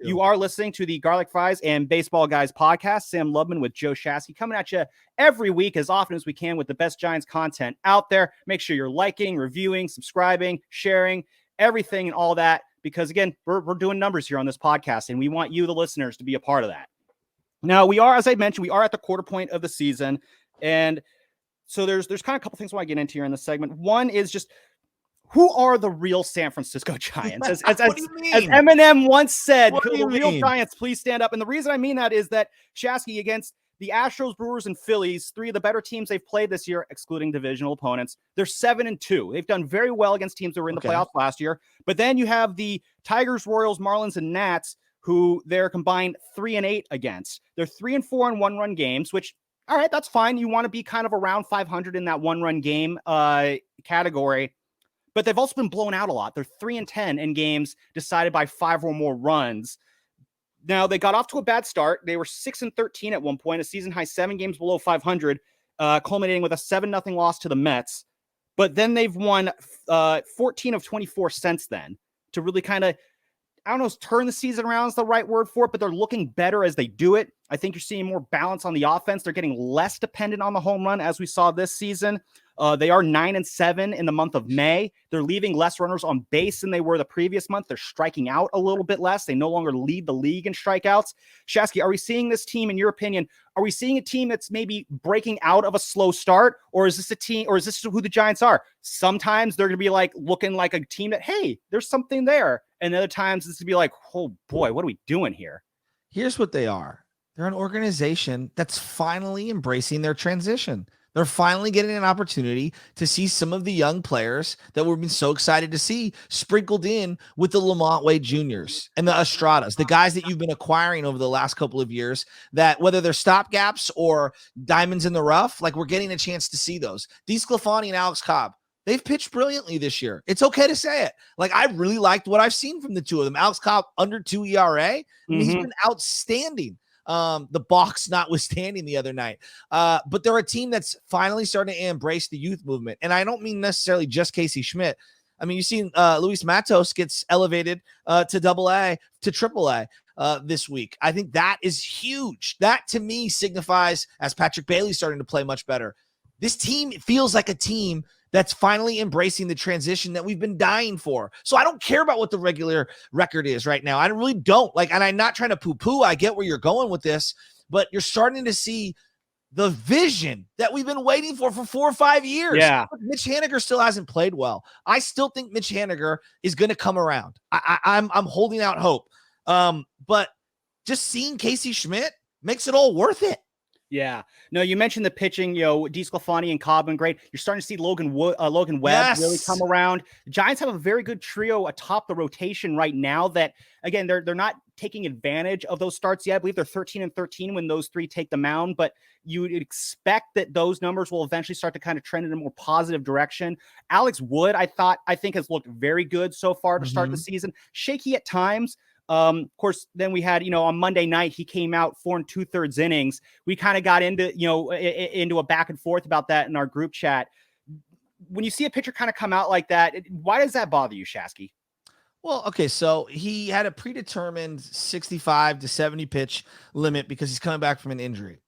You are listening to the Garlic Fries and Baseball Guys podcast. Sam Lubman with Joe Shasky coming at you every week as often as we can with the best Giants content out there. Make sure you're liking, reviewing, subscribing, sharing, everything and all that, because again, we're doing numbers here on this podcast and we want you, the listeners, to be a part of that. Now, we are, as I mentioned, we are at the quarter point of the season, and so there's kind of a couple things I want to get into here in this segment. One is just, who are the real San Francisco Giants? As Eminem once said, could the real Giants please stand up? And the reason I mean that is that Shasky, against the Astros, Brewers, and Phillies, three of the better teams they've played this year, excluding divisional opponents, they're 7-2. They've done very well against teams that were in the playoffs last year. But then you have the Tigers, Royals, Marlins, and Nats, who they're combined 3-8 against. They're 3-4 in one-run games, which, all right, that's fine. You want to be kind of around 500 in that one-run game category. But they've also been blown out a lot. They're 3-10 in games decided by 5 or more runs. Now, they got off to a bad start. They were 6-13 at one point, a season high 7 games below 500, culminating with a 7-0 loss to the Mets. But then they've won 14 of 24 since then to really kind of, I don't know if turn the season around is the right word for it, but they're looking better as they do it. I think you're seeing more balance on the offense. They're getting less dependent on the home run as we saw this season. They are 9-7 in the month of May. They're leaving less runners on base than they were the previous month. They're striking out a little bit less. They no longer lead the league in strikeouts. Shasky, are we seeing this team, in your opinion, are we seeing a team that's maybe breaking out of a slow start, or is this a team, or is this who the Giants are? Sometimes they're going to be like looking like a team that, hey, there's something there. And other times it's going to be like, oh boy, what are we doing here? Here's what they are. They're an organization that's finally embracing their transition. They're finally getting an opportunity to see some of the young players that we've been so excited to see sprinkled in with the Lamont Wade Juniors and the Estradas, the guys that you've been acquiring over the last couple of years, that whether they're stopgaps or diamonds in the rough, like we're getting a chance to see those. DeSclafani and Alex Cobb, they've pitched brilliantly this year. It's okay to say it. Like, I really liked what I've seen from the two of them. Alex Cobb, under 2 ERA. He's been outstanding. The box notwithstanding the other night. But they're a team that's finally starting to embrace the youth movement. And I don't mean necessarily just Casey Schmidt. I mean, you've seen Luis Matos gets elevated to AA, to AAA this week. I think that is huge. That to me signifies, as Patrick Bailey's starting to play much better, this team feels like a team that's finally embracing the transition that we've been dying for. So I don't care about what the regular record is right now. I really don't. Like, and I'm not trying to poo-poo. I get where you're going with this, but you're starting to see the vision that we've been waiting for 4 or 5 years. Yeah. Mitch Haniger still hasn't played well. I still think Mitch Haniger is going to come around. I'm holding out hope. But just seeing Casey Schmidt makes it all worth it. Yeah. No, you mentioned the pitching, DeSclafani and Cobb been great. You're starting to see Logan Webb really come around. The Giants have a very good trio atop the rotation right now that, again, they're not taking advantage of those starts yet. I believe they're 13-13 when those three take the mound, but you would expect that those numbers will eventually start to kind of trend in a more positive direction. Alex Wood, I think has looked very good so far to start the season. Shaky at times. Of course, then we had, on Monday night, he came out 4 2/3 innings. We kind of got into, into a back and forth about that in our group chat. When you see a pitcher kind of come out like that, why does that bother you, Shasky? Well, okay, so he had a predetermined 65 to 70 pitch limit because he's coming back from an injury.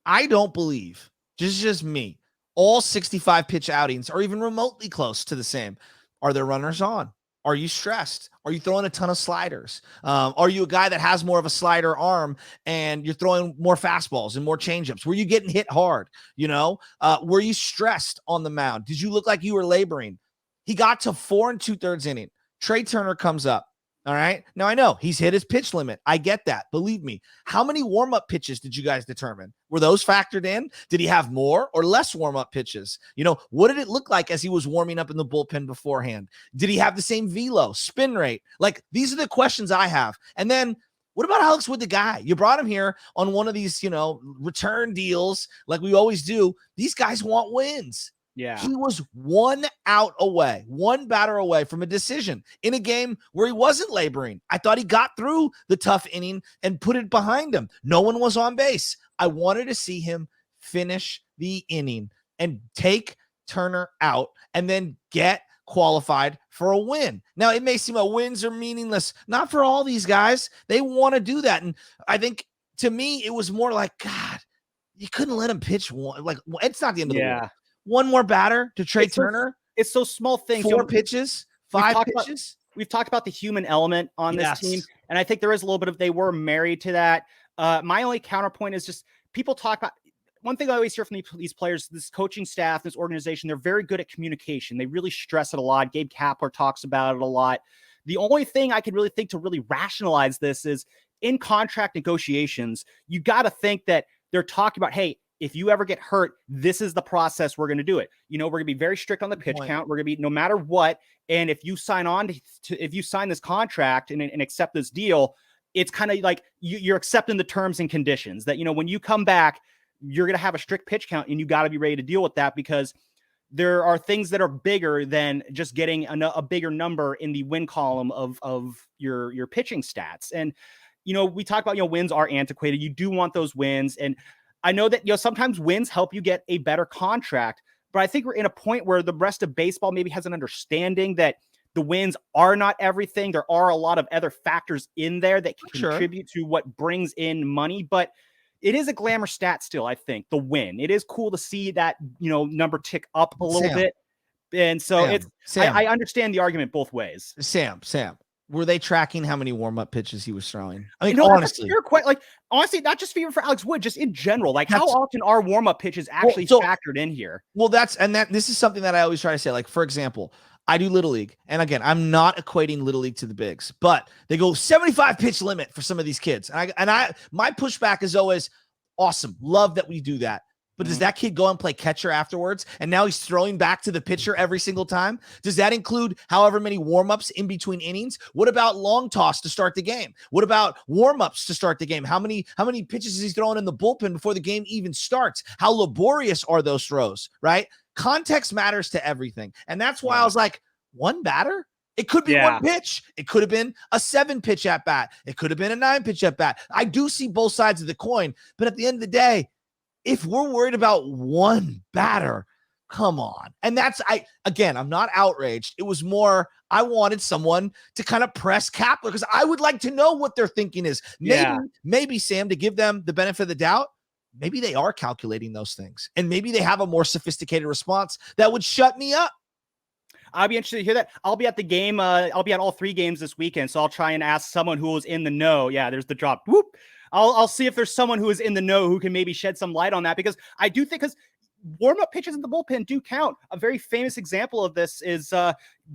I don't believe, just me, all 65 pitch outings are even remotely close to the same. Are there runners on? Are you stressed? Are you throwing a ton of sliders? Are you a guy that has more of a slider arm and you're throwing more fastballs and more changeups? Were you getting hit hard? Were you stressed on the mound? Did you look like you were laboring? He got to 4 2/3 inning. Trey Turner comes up. All right. Now I know he's hit his pitch limit. I get that. Believe me. How many warm-up pitches did you guys determine? Were those factored in? Did he have more or less warm-up pitches? What did it look like as he was warming up in the bullpen beforehand? Did he have the same velo, spin rate? Like, these are the questions I have. And then what about Alex Wood, the guy? You brought him here on one of these, return deals like we always do. These guys want wins. Yeah. He was 1 out away, 1 batter away from a decision in a game where he wasn't laboring. I thought he got through the tough inning and put it behind him. No one was on base. I wanted to see him finish the inning and take Turner out and then get qualified for a win. Now, it may seem like wins are meaningless. Not for all these guys. They want to do that. And I think, to me, it was more like, God, you couldn't let him pitch one. Like, it's not the end of the world. One more batter to Trey Turner. It's those small things. 4 pitches, 5 pitches. We've talked about the human element on this team. And I think there is a little bit of, they were married to that. My only counterpoint is just people talk about, one thing I always hear from these players, this coaching staff, this organization, they're very good at communication. They really stress it a lot. Gabe Kapler talks about it a lot. The only thing I could really think to really rationalize this is in contract negotiations, you got to think that they're talking about, hey, if you ever get hurt, this is the process we're going to do it. We're going to be very strict on the pitch count. We're going to be no matter what. And if you sign on if you sign this contract and accept this deal, it's kind of like you're accepting the terms and conditions that, when you come back, you're going to have a strict pitch count and you got to be ready to deal with that, because there are things that are bigger than just getting a bigger number in the win column of your pitching stats. And, we talk about, wins are antiquated. You do want those wins. And I know that, sometimes wins help you get a better contract, but I think we're in a point where the rest of baseball maybe has an understanding that the wins are not everything. There are a lot of other factors in there that can contribute to what brings in money, but it is a glamour stat still, I think, the win. It is cool to see that, number tick up a little bit. And so I understand the argument both ways. Sam, were they tracking how many warm-up pitches he was throwing? I mean, honestly, you're quite honestly, not just even for Alex Wood, just in general. Like, how often are warm-up pitches actually factored in here? Well, this is something that I always try to say. Like, for example, I do Little League. And again, I'm not equating Little League to the bigs, but they go 75 pitch limit for some of these kids. And my pushback is always awesome. Love that we do that. But does that kid go and play catcher afterwards? And now he's throwing back to the pitcher every single time? Does that include however many warm-ups in between innings? What about long toss to start the game? What about warm-ups to start the game? How many pitches is he throwing in the bullpen before the game even starts? How laborious are those throws, right? Context matters to everything. And that's why I was like, one batter? It could be one pitch. It could have been a 7-pitch at bat. It could have been a 9-pitch at bat. I do see both sides of the coin. But at the end of the day, if we're worried about one batter, come on. And I'm not outraged. It was more, I wanted someone to kind of press Kapler because I would like to know what their thinking is. Maybe Sam, to give them the benefit of the doubt, maybe they are calculating those things. And maybe they have a more sophisticated response that would shut me up. I'll be interested to hear that. I'll be at the game. I'll be at all 3 games this weekend. So I'll try and ask someone who was in the know. Yeah, there's the drop. Whoop. I'll see if there's someone who is in the know who can maybe shed some light on that, because I do think, because warm-up pitches in the bullpen do count. A very famous example of this is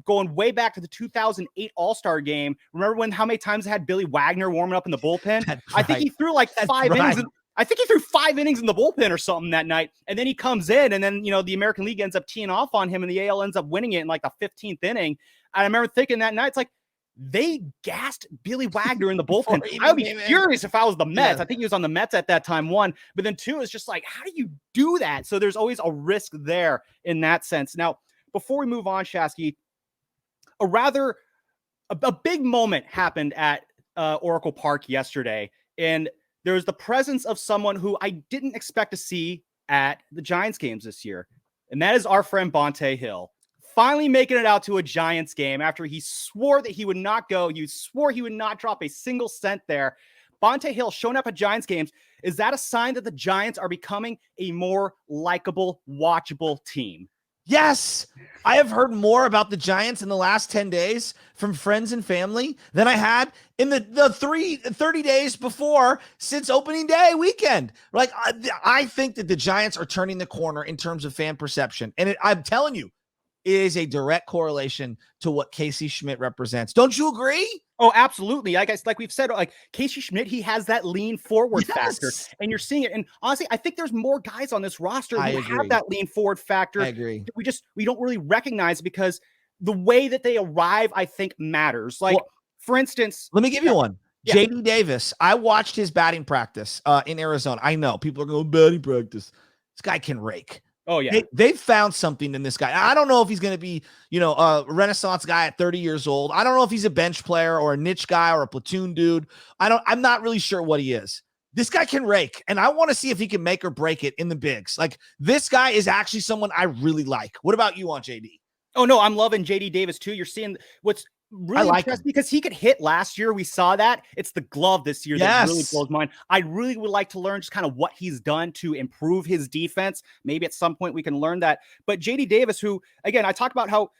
going way back to the 2008 All-Star game. Remember how many times they had Billy Wagner warming up in the bullpen? I think he threw like 5 innings. I think he threw 5 innings in the bullpen or something that night. And then he comes in, and then, the American League ends up teeing off on him, and the AL ends up winning it in like the 15th inning. And I remember thinking that night, it's like, they gassed Billy Wagner in the bullpen. I would be furious if I was the Mets. I think he was on the Mets at that time, 1. But then 2 is just like, how do you do that? So there's always a risk there in that sense. Now, before we move on, Shasky, a big moment happened at Oracle Park yesterday. And there's the presence of someone who I didn't expect to see at the Giants games this year. And that is our friend Bonte Hill. Finally making it out to a Giants game after he swore that he would not go. He swore he would not drop a single cent there. Bonte Hill showing up at Giants games. Is that a sign that the Giants are becoming a more likable, watchable team? Yes. I have heard more about the Giants in the last 10 days from friends and family than I had in the 30 days before since opening day weekend. Like, I think that the Giants are turning the corner in terms of fan perception. And I'm telling you, is a direct correlation to what Casey Schmidt represents. Don't you agree? Oh, absolutely. I guess, like we've said, like Casey Schmidt, he has that lean forward factor, and you're seeing it. And honestly, I think there's more guys on this roster who have that lean forward factor. I agree. We don't really recognize it because the way that they arrive, I think, matters. Like, for instance, let me give you one. Yeah. JD Davis. I watched his batting practice in Arizona. I know people are going, batting practice. This guy can rake. Oh, yeah. They found something in this guy. I don't know if he's going to be, a Renaissance guy at 30 years old. I don't know if he's a bench player or a niche guy or a platoon dude. I'm not really sure what he is. This guy can rake, and I want to see if he can make or break it in the bigs. Like, this guy is actually someone I really like. What about you on JD? Oh no, I'm loving JD Davis too. You're seeing what's really impressed because he could hit last year. We saw that. It's the glove this year that really blows my mind. I really would like to learn just kind of what he's done to improve his defense. Maybe at some point we can learn that. But JD Davis, who again, I talk about how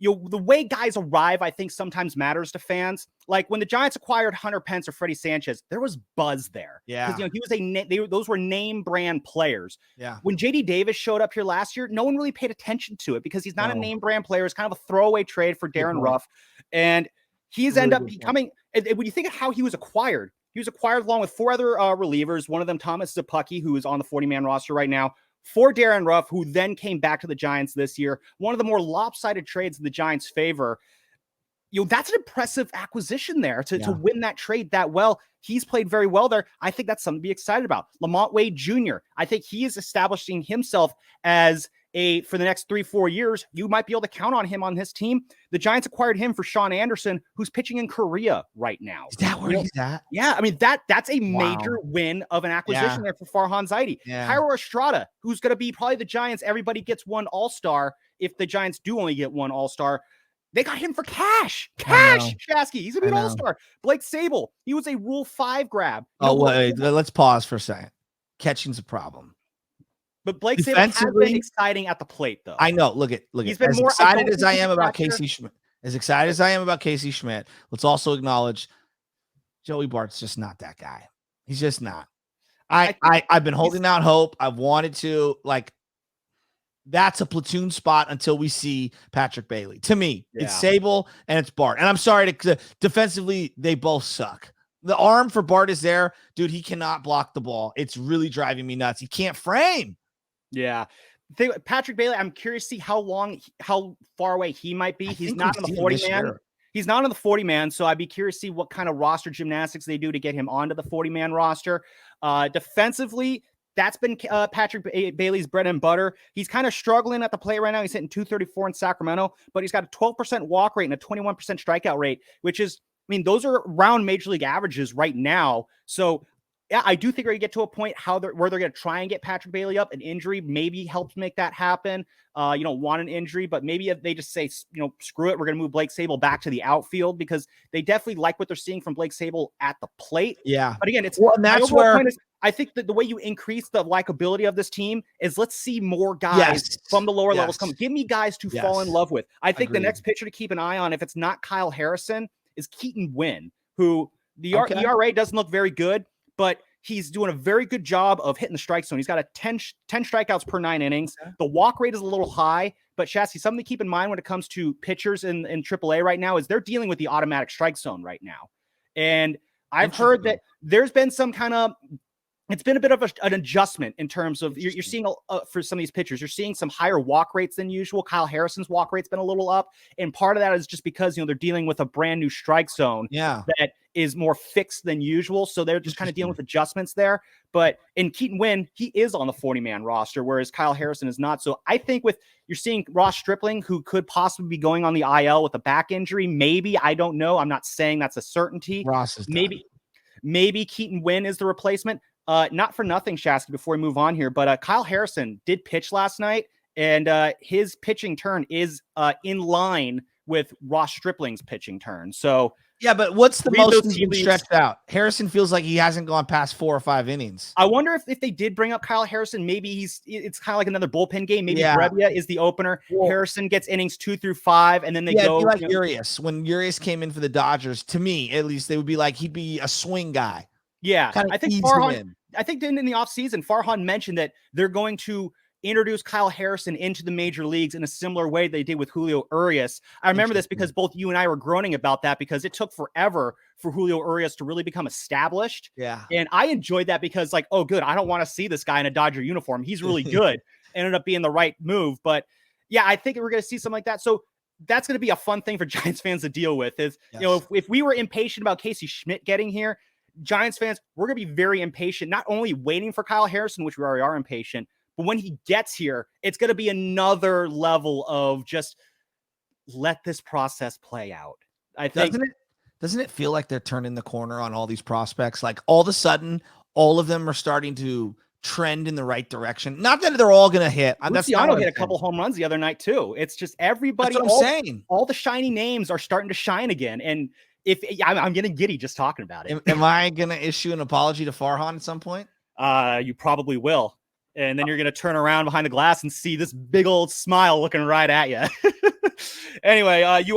the way guys arrive, I think sometimes matters to fans. Like when the Giants acquired Hunter Pence or Freddie Sanchez, there was buzz there. Yeah. Because, he was those were name brand players. Yeah. When JD Davis showed up here last year, no one really paid attention to it because he's not a name brand player. It's kind of a throwaway trade for Darren Ruff. And he's ended up becoming, when you think of how he was acquired along with 4 other relievers, one of them, Thomas Zapucki, who is on the 40-man roster right now, for Darren Ruff, who then came back to the Giants this year. One of the more lopsided trades in the Giants' favor. That's an impressive acquisition there to win that trade that well. He's played very well there. I think that's something to be excited about. Lamont Wade Jr., I think he is establishing himself as for the next 3-4 years, you might be able to count on him on his team. The Giants acquired him for Sean Anderson, who's pitching in Korea right now. Is that where he's at? Yeah, I mean, that's a major win of an acquisition there for Farhan Zaidi. Jairo Estrada, who's going to be probably the Giants. Everybody gets one all-star if the Giants do only get one all-star. They got him for cash. Shasky. He's going to be an all-star. Blake Sable, he was a Rule 5 grab. Wait, let's pause for a second. Catching's a problem. But Blake Sable has been exciting at the plate, though. I know. Look at. He's been as more excited as I am about Casey Schmidt. As excited as I am about Casey Schmidt, let's also acknowledge Joey Bart's just not that guy. He's just not. I've been holding out hope. I've wanted to that's a platoon spot until we see Patrick Bailey. To me, it's Sable and it's Bart. And I'm sorry to defensively, they both suck. The arm for Bart is there. Dude, he cannot block the ball. It's really driving me nuts. He can't frame. Yeah. Patrick Bailey, I'm curious to see how far away he might be. He's not in the 40-man. He's not on the 40-man, so I'd be curious to see what kind of roster gymnastics they do to get him onto the 40-man roster. Defensively, that's been Patrick Bailey's bread and butter. He's kind of struggling at the plate right now. He's hitting .234 in Sacramento, but he's got a 12% walk rate and a 21% strikeout rate, which is, I mean, those are around major league averages right now. So yeah, I do think we're going to get to a point where they're going to try and get Patrick Bailey up. An injury maybe helps make that happen. You don't want an injury, but maybe if they just say, screw it, we're going to move Blake Sable back to the outfield because they definitely like what they're seeing from Blake Sable at the plate. Yeah. But again, and that's where I think that the way you increase the likability of this team is let's see more guys from the lower levels come. Give me guys to fall in love with. I think the next pitcher to keep an eye on, if it's not Kyle Harrison, is Keaton Wynn, who the ERA doesn't look very good, but he's doing a very good job of hitting the strike zone. He's got a 10 strikeouts per 9 innings. The walk rate is a little high, but Shasky, something to keep in mind when it comes to pitchers in AAA right now is they're dealing with the automatic strike zone right now. And I've heard that there's been some kind of, it's been a bit of an adjustment in terms of you're seeing for some of these pitchers, you're seeing some higher walk rates than usual. Kyle Harrison's walk rate's been a little up. And part of that is just because, they're dealing with a brand new strike zone that is more fixed than usual. So they're just kind of dealing with adjustments there. But in Keaton Wynn, he is on the 40-man roster, whereas Kyle Harrison is not. So I think you're seeing Ross Stripling, who could possibly be going on the IL with a back injury. Maybe, I don't know. I'm not saying that's a certainty. Ross is maybe Keaton Wynn is the replacement. Not for nothing, Shasky, before we move on here, but Kyle Harrison did pitch last night, and his pitching turn is in line with Ross Stripling's pitching turn. So yeah, but what's the most he's been stretched out? Harrison feels like he hasn't gone past 4 or 5 innings. I wonder if they did bring up Kyle Harrison, maybe it's kind of like another bullpen game. Maybe Brevia is the opener. Harrison gets innings 2 through 5, and then they go like Urias. When Urias came in for the Dodgers, to me at least, they would be like he'd be a swing guy. Yeah, I think in the offseason, Farhan mentioned that they're going to introduce Kyle Harrison into the major leagues in a similar way they did with Julio Urias. I remember this because both you and I were groaning about that because it took forever for Julio Urias to really become established. Yeah. And I enjoyed that because oh, good. I don't want to see this guy in a Dodger uniform. He's really good. Ended up being the right move. But yeah, I think we're going to see something like that. So that's going to be a fun thing for Giants fans to deal with is, if we were impatient about Casey Schmidt getting here, Giants fans, we're going to be very impatient, not only waiting for Kyle Harrison, which we already are impatient, but when he gets here, it's going to be another level of just let this process play out. I think. Doesn't it feel like they're turning the corner on all these prospects? Like all of a sudden, all of them are starting to trend in the right direction. Not that they're all going to hit. That's not Luciano what hit I'm a couple saying. home runs the other night too. It's just everybody. That's what I'm saying. All the shiny names are starting to shine again. And if I'm getting giddy just talking about it. Am I going to issue an apology to Farhan at some point? You probably will. And then you're going to turn around behind the glass and see this big old smile looking right at you. Anyway, you